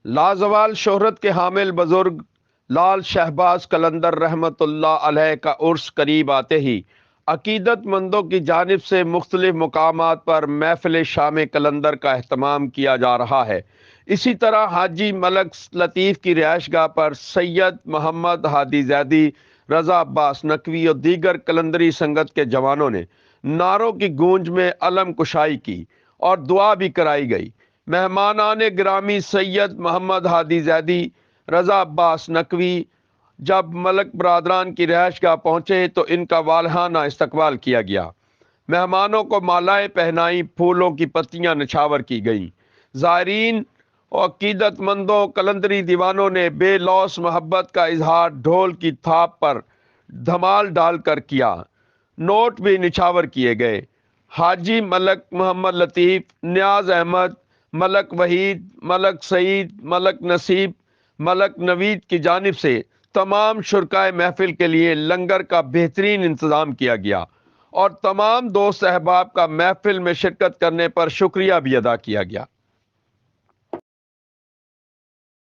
لازوال شہرت کے حامل بزرگ لال شہباز قلندر رحمت اللہ علیہ کا عرس قریب آتے ہی عقیدت مندوں کی جانب سے مختلف مقامات پر محفل شام قلندر کا اہتمام کیا جا رہا ہے۔ اسی طرح حاجی ملک لطیف کی رہائش گاہ پر سید محمد ہادی زیدی، رضا عباس نقوی اور دیگر قلندری سنگت کے جوانوں نے نعروں کی گونج میں علم کشائی کی اور دعا بھی کرائی گئی۔ مہمانان گرامی سید محمد ہادی زیدی، رضا عباس نقوی جب ملک برادران کی رہائش گاہ پہنچے تو ان کا والہانہ استقبال کیا گیا۔ مہمانوں کو مالائیں پہنائی، پھولوں کی پتیاں نچھاور کی گئیں۔ زائرین اور عقیدت مندوں قلندری دیوانوں نے بے لوث محبت کا اظہار ڈھول کی تھاپ پر دھمال ڈال کر کیا۔ نوٹ بھی نچھاور کیے گئے۔ حاجی ملک محمد لطیف، نیاز احمد، ملک وحید، ملک سعید، ملک نصیب، ملک نوید کی جانب سے تمام شرکائے محفل کے لیے لنگر کا بہترین انتظام کیا گیا اور تمام دوست احباب کا محفل میں شرکت کرنے پر شکریہ بھی ادا کیا گیا۔